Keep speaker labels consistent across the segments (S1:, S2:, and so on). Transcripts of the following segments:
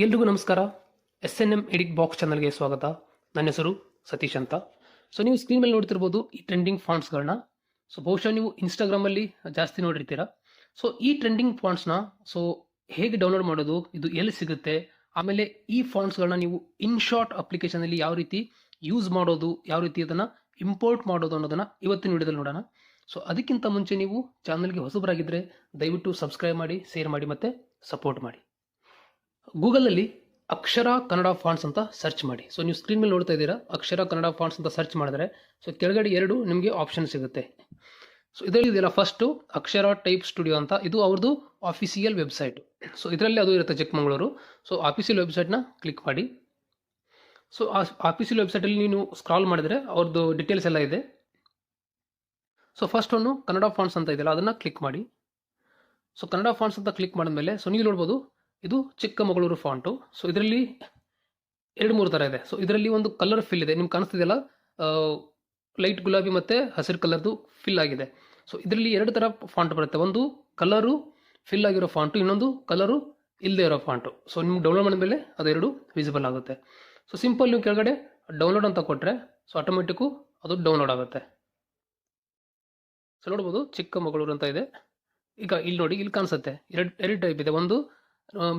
S1: ಎಲ್ರಿಗೂ ನಮಸ್ಕಾರ. SNM edit box ಚಾನಲ್ಗೆ ಸ್ವಾಗತ. ನನ್ನ ಹೆಸರು ಸತೀಶ್ ಅಂತ. ಸೊ ನೀವು ಸ್ಕ್ರೀನ್ ಮೇಲೆ ನೋಡ್ತಿರ್ಬೋದು ಈ ಟ್ರೆಂಡಿಂಗ್ ಫಾಂಟ್ಸ್ಗಳನ್ನ. ಸೊ ಬಹುಶಃ ನೀವು ಇನ್ಸ್ಟಾಗ್ರಾಮಲ್ಲಿ ಜಾಸ್ತಿ ನೋಡಿರ್ತೀರಾ. ಸೊ ಈ ಟ್ರೆಂಡಿಂಗ್ ಫಾಂಟ್ಸ್ನ ಹೇಗೆ ಡೌನ್ಲೋಡ್ ಮಾಡೋದು, ಇದು ಎಲ್ಲಿ ಸಿಗುತ್ತೆ, ಆಮೇಲೆ ಈ ಫಾಂಟ್ಸ್ಗಳನ್ನ ನೀವು ಇನ್ಶಾರ್ಟ್ ಅಪ್ಲಿಕೇಶನಲ್ಲಿ ಯಾವ ರೀತಿ ಯೂಸ್ ಮಾಡೋದು, ಯಾವ ರೀತಿ ಅದನ್ನು ಇಂಪೋರ್ಟ್ ಮಾಡೋದು ಅನ್ನೋದನ್ನು ಇವತ್ತಿನ ವಿಡಿಯೋದಲ್ಲಿ ನೋಡೋಣ. ಸೊ ಅದಕ್ಕಿಂತ ಮುಂಚೆ ನೀವು ಚಾನಲ್ಗೆ ಹೊಸಬರಾಗಿದ್ದರೆ ದಯವಿಟ್ಟು ಸಬ್ಸ್ಕ್ರೈಬ್ ಮಾಡಿ, ಶೇರ್ ಮಾಡಿ ಮತ್ತು ಸಪೋರ್ಟ್ ಮಾಡಿ. ಗೂಗಲಲ್ಲಿ ಅಕ್ಷರ ಕನ್ನಡ ಫಾಂಟ್ಸ್ ಅಂತ ಸರ್ಚ್ ಮಾಡಿ. ಸೊ ನೀವು ಸ್ಕ್ರೀನ್ ಮೇಲೆ ನೋಡ್ತಾ ಇದ್ದೀರಾ, ಅಕ್ಷರ ಕನ್ನಡ ಫಾಂಟ್ಸ್ ಅಂತ ಸರ್ಚ್ ಮಾಡಿದ್ರೆ ಸೊ ಕೆಳಗಡೆ ಎರಡು ನಿಮಗೆ ಆಪ್ಷನ್ ಸಿಗುತ್ತೆ. ಸೊ ಇದರಲ್ಲಿ ಇದೆಯಲ್ಲ, ಫಸ್ಟು ಅಕ್ಷರ ಟೈಪ್ ಸ್ಟುಡಿಯೋ ಅಂತ, ಇದು ಅವ್ರದ್ದು ಆಫಿಸಿಯಲ್ ವೆಬ್ಸೈಟ್. ಸೊ ಇದರಲ್ಲಿ ಅದು ಇರುತ್ತೆ, ಚಿಕ್ಕಮಗಳೂರು. ಸೊ ಆಫಿಸಿಯಲ್ ವೆಬ್ಸೈಟ್ನ ಕ್ಲಿಕ್ ಮಾಡಿ. ಸೊ ಆ ಆಫಿಸಿಯಲ್ ವೆಬ್ಸೈಟಲ್ಲಿ ನೀವು ಸ್ಕ್ರಾಲ್ ಮಾಡಿದ್ರೆ ಅವ್ರದ್ದು ಡೀಟೇಲ್ಸ್ ಎಲ್ಲ ಇದೆ. ಸೊ ಫಸ್ಟ್ ಒಂದು ಕನ್ನಡ ಫಾಂಟ್ಸ್ ಅಂತ ಇದೆಯಲ್ಲ, ಅದನ್ನು ಕ್ಲಿಕ್ ಮಾಡಿ. ಸೊ ಕನ್ನಡ ಫಾಂಟ್ಸ್ ಅಂತ ಕ್ಲಿಕ್ ಮಾಡಿದ್ಮೇಲೆ ಸೊ ನೀವು ನೋಡ್ಬೋದು ಇದು ಚಿಕ್ಕಮಗಳೂರು ಫಾಂಟು. ಸೊ ಇದರಲ್ಲಿ 2-3 ಥರ ಇದೆ. ಸೊ ಇದರಲ್ಲಿ ಒಂದು ಕಲರ್ ಫಿಲ್ ಇದೆ, ನಿಮ್ಗೆ ಕಾಣಿಸ್ತಿದೆಯಲ್ಲ, ಲೈಟ್ ಗುಲಾಬಿ ಮತ್ತು ಹಸಿರು ಕಲರ್ದು ಫಿಲ್ ಆಗಿದೆ. ಸೊ ಇದರಲ್ಲಿ 2 ಥರ ಫಾಂಟ್ ಬರುತ್ತೆ. ಒಂದು ಕಲರು ಫಿಲ್ ಆಗಿರೋ ಫಾಂಟು, ಇನ್ನೊಂದು ಕಲರು ಇಲ್ಲದೆ ಇರೋ ಫಾಂಟು. ಸೊ ನಿಮ್ಗೆ ಡೌನ್ಲೋಡ್ ಮಾಡಿದ್ಮೇಲೆ ಅದೆರಡು ವಿಸಿಬಲ್ ಆಗುತ್ತೆ. ಸೊ ಸಿಂಪಲ್ ನೀವು ಕೆಳಗಡೆ ಡೌನ್ಲೋಡ್ ಅಂತ ಕೊಟ್ಟರೆ ಸೊ ಆಟೋಮೆಟಿಕ್ಕು ಅದು ಡೌನ್ಲೋಡ್ ಆಗುತ್ತೆ. ಸೊ ನೋಡ್ಬೋದು ಚಿಕ್ಕಮಗಳೂರು ಅಂತ ಇದೆ. ಈಗ ಇಲ್ಲಿ ನೋಡಿ, ಇಲ್ಲಿ ಕಾಣಿಸುತ್ತೆ ಎರಡು ಟೈಪ್ ಇದೆ. ಒಂದು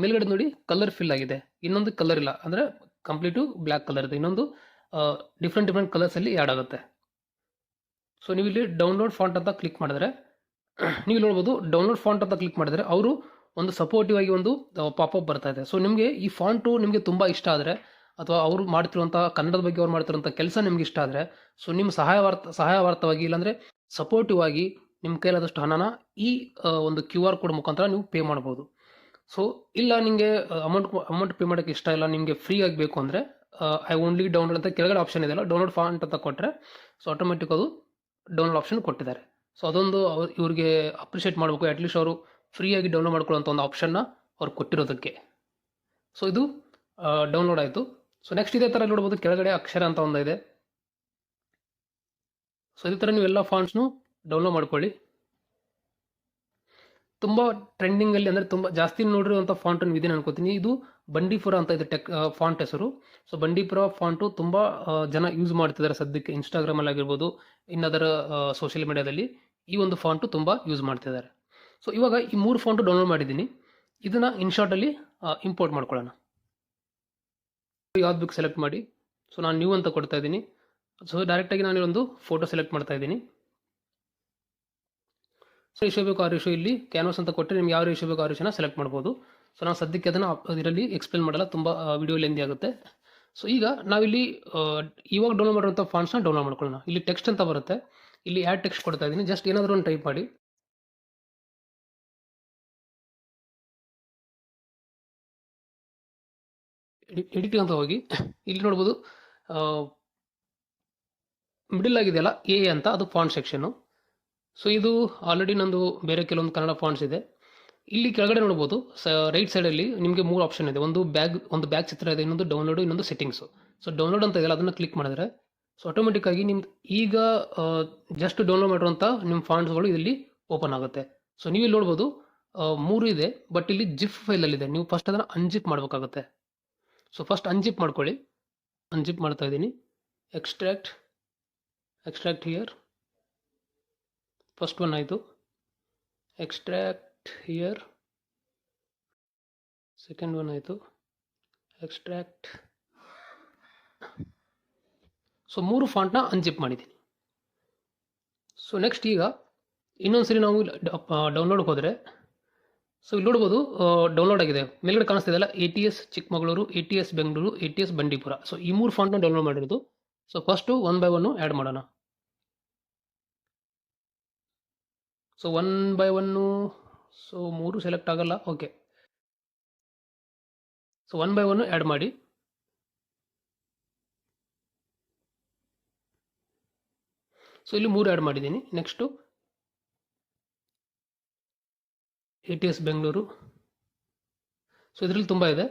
S1: ಮೇಲ್ಗಡೆ ನೋಡಿ ಕಲರ್ ಫಿಲ್ ಆಗಿದೆ, ಇನ್ನೊಂದು ಕಲರ್ ಇಲ್ಲ, ಅಂದರೆ ಕಂಪ್ಲೀಟು ಬ್ಲ್ಯಾಕ್ ಕಲರ್ ಇದೆ. ಇನ್ನೊಂದು ಡಿಫ್ರೆಂಟ್ ಕಲರ್ಸಲ್ಲಿ ಆ್ಯಡ್ ಆಗುತ್ತೆ. ಸೊ ನೀವು ಇಲ್ಲಿ ಡೌನ್ಲೋಡ್ ಫಾಂಟ್ ಅಂತ ಕ್ಲಿಕ್ ಮಾಡಿದ್ರೆ ನೀವು ನೋಡ್ಬೋದು, ಡೌನ್ಲೋಡ್ ಫಾಂಟ್ ಅಂತ ಕ್ಲಿಕ್ ಮಾಡಿದ್ರೆ ಅವರು ಒಂದು ಸಪೋರ್ಟಿವ್ ಆಗಿ ಒಂದು ಪಾಪಪ್ ಬರ್ತಾ ಇದೆ. ಸೊ ನಿಮಗೆ ಈ ಫಾಂಟು ನಿಮಗೆ ತುಂಬ ಇಷ್ಟ ಆದರೆ, ಅಥವಾ ಅವರು ಮಾಡ್ತಿರುವಂಥ ಕನ್ನಡದ ಬಗ್ಗೆ ಅವ್ರು ಮಾಡ್ತಿರುವಂಥ ಕೆಲಸ ನಿಮ್ಗೆ ಇಷ್ಟ ಆದರೆ, ಸೊ ನಿಮ್ಮ ಸಹಾಯವಾರ್ಥವಾಗಿ ಇಲ್ಲಾಂದರೆ ಸಪೋರ್ಟಿವ್ ಆಗಿ ನಿಮ್ಮ ಕೈಲಾದಷ್ಟು ಹಣನ ಈ ಒಂದು QR ಕೋಡ್ ಮುಖಾಂತರ ನೀವು ಪೇ ಮಾಡ್ಬೋದು. ಸೊ ಇಲ್ಲ ನಿಮಗೆ ಅಮೌಂಟ್ ಪೇ ಮಾಡೋಕ್ಕೆ ಇಷ್ಟ ಇಲ್ಲ, ನಿಮಗೆ ಫ್ರೀ ಆಗಬೇಕು ಅಂದರೆ ಐ ಓನ್ಲಿ ಡೌನ್ಲೋಡ್ ಅಂತ ಕೆಳಗಡೆ ಆಪ್ಷನ್ ಇದೆಯಲ್ಲ, ಡೌನ್ಲೋಡ್ ಫಾಂಟ್ ಅಂತ ಕೊಟ್ಟರೆ ಸೊ ಆಟೋಮೆಟಿಕ್ ಅದು ಡೌನ್ಲೋಡ್ ಆಪ್ಷನ್ ಕೊಟ್ಟಿದ್ದಾರೆ. ಸೊ ಅದೊಂದು ಇವ್ರಿಗೆ ಅಪ್ರಿಷಿಯೇಟ್ ಮಾಡಬೇಕು, ಅಟ್ಲೀಸ್ಟ್ ಅವರು ಫ್ರೀಯಾಗಿ ಡೌನ್ಲೋಡ್ ಮಾಡ್ಕೊಳ್ಳೋಂಥ ಒಂದು ಆಪ್ಷನ್ನ ಅವ್ರು ಕೊಟ್ಟಿರೋದಕ್ಕೆ. ಸೊ ಇದು ಡೌನ್ಲೋಡ್ ಆಯಿತು. ಸೊ ನೆಕ್ಸ್ಟ್ ಇದೇ ಥರ ನೋಡ್ಬೋದು, ಕೆಳಗಡೆ ಅಕ್ಷರ ಅಂತ ಒಂದು ಇದೆ. ಸೊ ಇದೇ ಥರ ನೀವು ಎಲ್ಲ ಫಾಂಟ್ಸ್ನು ಡೌನ್ಲೋಡ್ ಮಾಡ್ಕೊಳ್ಳಿ. ತುಂಬ ಟ್ರೆಂಡಿಂಗಲ್ಲಿ, ಅಂದರೆ ತುಂಬ ಜಾಸ್ತಿ ನೋಡಿರುವಂಥ ಫಾಂಟ್ ಇದೆ ಅನ್ಕೋತೀನಿ. ಇದು ಬಂಡೀಪುರ ಅಂತ ಇದೆ ಫಾಂಟ್ ಹೆಸರು. ಸೊ ಬಂಡೀಪುರ ಫಾಂಟು ತುಂಬ ಜನ ಯೂಸ್ ಮಾಡ್ತಿದ್ದಾರೆ ಸದ್ಯಕ್ಕೆ, ಇನ್ಸ್ಟಾಗ್ರಾಮಲ್ಲಿ ಆಗಿರ್ಬೋದು, ಇನ್ನದರ ಸೋಷಿಯಲ್ ಮೀಡಿಯಾದಲ್ಲಿ ಈ ಒಂದು ಫಾಂಟು ತುಂಬ ಯೂಸ್ ಮಾಡ್ತಿದ್ದಾರೆ. ಸೊ ಇವಾಗ ಈ 3 ಫಾಂಟು ಡೌನ್ಲೋಡ್ ಮಾಡಿದ್ದೀನಿ. ಇದನ್ನು ಇನ್ಶಾರ್ಟಲ್ಲಿ ಇಂಪೋರ್ಟ್ ಮಾಡ್ಕೊಳ್ಳೋಣ. ಯಾವ್ದು ಬೇಕು ಸೆಲೆಕ್ಟ್ ಮಾಡಿ. ಸೊ ನಾನು ನ್ಯೂ ಅಂತ ಕೊಡ್ತಾ ಇದ್ದೀನಿ. ಸೊ ಡೈರೆಕ್ಟಾಗಿ ನಾನು ಒಂದು ಫೋಟೋ ಸೆಲೆಕ್ಟ್ ಮಾಡ್ತಾ ಇದ್ದೀನಿ. ಸೊ ರೇಷಿಯೋ ಬೇಕು ಆ ರೇಷಿಯೋ, ಇಲ್ಲಿ ಕ್ಯಾನ್ವಾಸ್ ಅಂತ ಕೊಟ್ಟರೆ ನಿಮ್ಗೆ ಯಾವ ರೇಷಿಯೋ ಬೇಕು ಆ ರೇಷಿಯೋನ ಸೆಲೆಕ್ಟ್ ಮಾಡ್ಬೋದು. ಸೊ ನಾನು ಸದ್ಯಕ್ಕೆ ಅದನ್ನು ಇದರಲ್ಲಿ ಎಕ್ಸ್ಪ್ಲೇನ್ ಮಾಡಲ್ಲ, ತುಂಬ ವಿಡಿಯೋ ಲೆಂದಿ ಆಗುತ್ತೆ. ಸೊ ಈಗ ನಾವಿಲ್ಲಿ ಇವಾಗ ಡೌನ್ಲೋಡ್ ಮಾಡಿರುವಂಥ ಫಾಂಟ್ಸ್ನ ಡೌನ್ಲೋಡ್ ಮಾಡ್ಕೊಳ್ಳೋಣ. ಇಲ್ಲಿ ಟೆಕ್ಸ್ಟ್ ಅಂತ ಬರುತ್ತೆ, ಇಲ್ಲಿ ಆ್ಯಡ್ ಟೆಕ್ಸ್ಟ್ ಕೊಡ್ತಾ ಇದ್ದೀನಿ. ಜಸ್ಟ್ ಏನಾದರೂ ಒಂದು ಟೈಪ್ ಮಾಡಿ. ಎಡಿಟ್ ಅಂತ ಹೋಗಿ ಇಲ್ಲಿ ನೋಡ್ಬೋದು, ಮಿಡಲ್ ಆಗಿದೆಯಲ್ಲ ಎ ಅಂತ, ಅದು ಫಾಂಟ್ ಸೆಕ್ಷನ್ನು. ಸೊ ಇದು ಆಲ್ರೆಡಿ ನಂದು ಬೇರೆ ಕೆಲವೊಂದು ಕನ್ನಡ ಫಾಂಟ್ಸ್ ಇದೆ. ಇಲ್ಲಿ ಕೆಳಗಡೆ ನೋಡ್ಬೋದು, ರೈಟ್ ಸೈಡಲ್ಲಿ ನಿಮಗೆ 3 ಆಪ್ಷನ್ ಇದೆ. ಒಂದು ಬ್ಯಾಗ್ ಚಿತ್ರ ಇದೆ, ಇನ್ನೊಂದು ಡೌನ್ಲೋಡು, ಇನ್ನೊಂದು ಸೆಟ್ಟಿಂಗ್ಸು. ಸೊ ಡೌನ್ಲೋಡ್ ಅಂತ ಇದೆಯಲ್ಲ, ಅದನ್ನು ಕ್ಲಿಕ್ ಮಾಡಿದ್ರೆ ಸೊ ಆಟೋಮೆಟಿಕ್ಕಾಗಿ ನಿಮ್ದು ಈಗ ಜಸ್ಟ್ ಡೌನ್ಲೋಡ್ ಮಾಡಿರುವಂಥ ನಿಮ್ಮ ಫಾಂಟ್ಸ್ಗಳು ಇಲ್ಲಿ ಓಪನ್ ಆಗುತ್ತೆ. ಸೊ ನೀವು ಇಲ್ಲಿ ನೋಡ್ಬೋದು 3 ಇದೆ, ಬಟ್ ಇಲ್ಲಿ ಜಿಪ್ ಫೈಲಲ್ಲಿದೆ. ನೀವು ಫಸ್ಟ್ ಅದನ್ನು ಅನ್ಜಿಪ್ ಮಾಡಬೇಕಾಗುತ್ತೆ. ಸೊ ಫಸ್ಟ್ ಅನ್ಜಿಪ್ ಮಾಡ್ಕೊಳ್ಳಿ. ಅನ್ಜಿಪ್ ಮಾಡ್ತಾ ಇದ್ದೀನಿ. ಎಕ್ಸ್ಟ್ರಾಕ್ಟ್ ಹಿಯರ್, ಫಸ್ಟ್ ಒನ್ ಆಯಿತು. ಎಕ್ಸ್ಟ್ರಾಕ್ಟ್ ಹಿಯರ್, ಸೆಕೆಂಡ್ ಒನ್ ಆಯಿತು. ಎಕ್ಸ್ಟ್ರಾಕ್ಟ್. ಸೊ 3 ಫಾಂಟ್ನ ಅನ್ಜಿಪ್ ಮಾಡಿದ್ದೀನಿ. ಸೊ ನೆಕ್ಸ್ಟ್ ಈಗ ಇನ್ನೊಂದ್ಸರಿ ನಾವು ಡೌನ್ಲೋಡ್ಗೆ ಹೋದರೆ ಸೊ ಇಲ್ಲಿ ನೋಡ್ಬೋದು ಡೌನ್ಲೋಡ್ ಆಗಿದೆ. ಮೇಲ್ಗಡೆ ಕಾಣಿಸ್ತಿದೆಯಲ್ಲ, ATS Chikkamagaluru, ATS Bengaluru, ATS Bandipur. So ಈ 3 ಫಾಂಟ್ನ ಡೌನ್ಲೋಡ್ ಮಾಡಿರೋದು. ಸೊ ಫಸ್ಟು 1 by 1 ಆ್ಯಡ್ ಮಾಡೋಣ. ಸೊ 1 by 1, ಸೊ 3 ಸೆಲೆಕ್ಟ್ ಆಗಲ್ಲ, ಓಕೆ. ಸೊ 1 by 1 ಆ್ಯಡ್ ಮಾಡಿ. ಸೊ ಇಲ್ಲಿ 3 ಆ್ಯಡ್ ಮಾಡಿದ್ದೀನಿ. Next ATS Bengaluru. ಸೊ ಇದರಲ್ಲಿ ತುಂಬ ಇದೆ.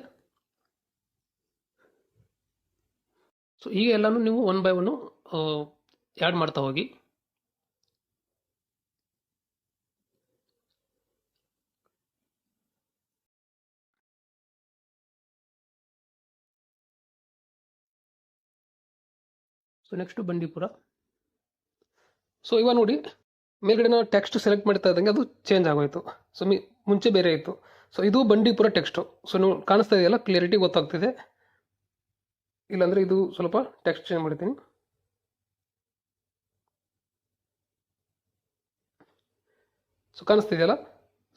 S1: ಸೊ ಈಗ ಎಲ್ಲನೂ ನೀವು 1 by 1 ಆ್ಯಡ್ ಮಾಡ್ತಾ ಹೋಗಿ. So next Bandipur. ಸೊ ಇವಾಗ ನೋಡಿ ಮೇಲ್ಗಡೆ ನಾವು ಟೆಕ್ಸ್ಟ್ ಸೆಲೆಕ್ಟ್ ಮಾಡ್ತಾ ಇದ್ದಂಗೆ ಅದು ಚೇಂಜ್ ಆಗೋಯ್ತು. ಸೊ ಮುಂಚೆ ಬೇರೆ ಇತ್ತು. ಸೊ ಇದು ಬಂಡೀಪುರ ಟೆಕ್ಸ್ಟು. ಸೊ ನೀವು ಕಾಣಿಸ್ತಾ ಇದೆಯಲ್ಲ, ಕ್ಲಿಯರಿಟಿ ಗೊತ್ತಾಗ್ತಿದೆ. ಇಲ್ಲಾಂದರೆ ಇದು ಸ್ವಲ್ಪ ಟೆಕ್ಸ್ಟ್ ಚೇಂಜ್ ಮಾಡ್ತೀನಿ. ಸೊ ಕಾಣಿಸ್ತಿದೆಯಲ್ಲ,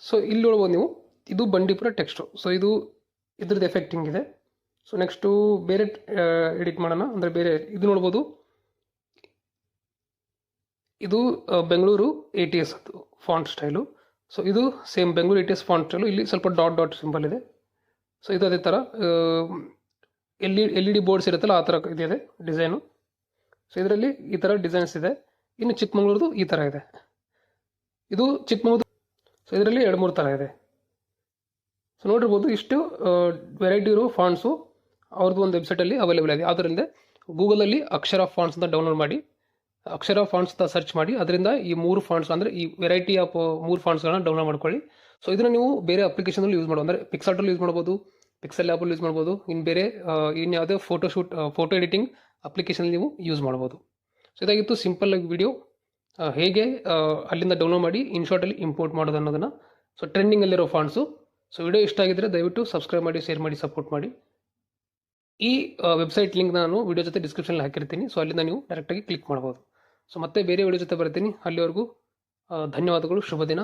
S1: ಸೊ ಇಲ್ಲಿ ನೋಡ್ಬೋದು ನೀವು, ಇದು ಬಂಡೀಪುರ ಟೆಕ್ಸ್ಟು. ಸೊ ಇದು ಇದ್ರದ್ದು ಎಫೆಕ್ಟಿಂಗ್ ಇದೆ. ಸೊ ನೆಕ್ಸ್ಟು ಬೇರೆ ಎಡಿಟ್ ಮಾಡೋಣ. ಅಂದರೆ ಬೇರೆ ಇದು ನೋಡ್ಬೋದು, ಇದು ಬೆಂಗಳೂರು ATS ಅದು ಫಾಂಟ್ ಸ್ಟೈಲು. ಸೊ ಇದು same Bengaluru ATS font style. ಇಲ್ಲಿ ಸ್ವಲ್ಪ ಡಾಟ್ ಡಾಟ್ ಸಿಂಬಲ್ ಇದೆ. ಸೊ ಇದು ಅದೇ ಥರ LED ಬೋರ್ಡ್ಸ್ ಇರುತ್ತಲ್ಲ, ಆ ಥರ ಇದೆ ಡಿಸೈನು. ಸೊ ಇದರಲ್ಲಿ ಈ ಥರ ಡಿಸೈನ್ಸ್ ಇದೆ. ಇನ್ನು ಚಿಕ್ಕಮಗಳೂರದು ಈ ಥರ ಇದೆ. ಇದು ಚಿಕ್ಕಮಗಳೂರು. ಸೊ ಇದರಲ್ಲಿ 2-3 ಥರ ಇದೆ. ಸೊ ನೋಡಿರ್ಬೋದು, ಇಷ್ಟು ವೆರೈಟಿ ಇರೋ ಫಾಂಟ್ಸು ಅವ್ರದ್ದು ಒಂದು ವೆಬ್ಸೈಟಲ್ಲಿ ಅವೈಲೇಬಲ್ ಇದೆ. ಅದರಿಂದ ಗೂಗಲಲ್ಲಿ ಅಕ್ಷರ ಫಾಂಟ್ಸ್ ಅಂತ ಡೌನ್ಲೋಡ್ ಮಾಡಿ, ಅಕ್ಷರ ಫಾಂಟ್ಸ್ ಅಂತ ಸರ್ಚ್ ಮಾಡಿ, ಅದರಿಂದ ಈ 3 ಫಾಂಟ್ಸ್ ಅಂದರೆ ಈ ವೆರೈಟಿ ಆಫ್ 3 ಫಾಂಟ್ಸ್ಗಳನ್ನ ಡೌನ್ಲೋಡ್ ಮಾಡ್ಕೊಳ್ಳಿ. ಸೊ ಇದನ್ನು ನೀವು ಬೇರೆ ಅಪ್ಲಿಕೇಶನಲ್ಲಿ ಯೂಸ್ ಮಾಡ್ಬೋದು. ಅಂದರೆ ಪಿಕ್ಸಾರ್ಟಲ್ಲಿ ಯೂಸ್ ಮಾಡ್ಬೋದು, ಪಿಕ್ಸೆಲ್ ಆ್ಯಪಲ್ಲಿ ಯೂಸ್ ಮಾಡ್ಬೋದು. ಇನ್ನು ಬೇರೆ ಇನ್ನು ಯಾವುದೇ ಫೋಟೋ ಎಡಿಟಿಂಗ್ ಅಪ್ಲಿಕೇಶನಲ್ಲಿ ನೀವು ಯೂಸ್ ಮಾಡ್ಬೋದು. ಸೊ ಇದಾಗಿತ್ತು ಸಿಂಪಲ್ ಆಗಿ ವಿಡಿಯೋ, ಹೇಗೆ ಅಲ್ಲಿಂದ ಡೌನ್ಲೋಡ್ ಮಾಡಿ ಇನ್ಶಾರ್ಟಲ್ಲಿ ಇಂಪೋರ್ಟ್ ಮಾಡೋದು ಅನ್ನೋದನ್ನು. ಸೊ ಟ್ರೆಂಡಿಂಗಲ್ಲಿರೋ ಫಾಂಟ್ಸು. ಸೊ ವಿಡಿಯೋ ಇಷ್ಟ ಆಗಿದ್ದರೆ ದಯವಿಟ್ಟು ಸಬ್ಸ್ಕ್ರೈಬ್ ಮಾಡಿ, ಶೇರ್ ಮಾಡಿ, ಸಪೋರ್ಟ್ ಮಾಡಿ. ಈ ವೆಬ್ಸೈಟ್ ಲಿಂಕ್ ನಾನು ವಿಡಿಯೋ ಜೊತೆ ಡಿಸ್ಕ್ರಿಪ್ಷನಲ್ಲಿ ಹಾಕಿರ್ತೀನಿ. ಸೊ ಅಲ್ಲಿಂದ ನೀವು ಡೈರೆಕ್ಟಾಗಿ ಕ್ಲಿಕ್ ಮಾಡ್ಬೋದು. ಸೊ ಮತ್ತೆ ಬೇರೆ ವಿಡಿಯೋ ಜೊತೆ ಬರ್ತೀನಿ. ಅಲ್ಲಿವರೆಗೂ ಧನ್ಯವಾದಗಳು. ಶುಭ ದಿನ.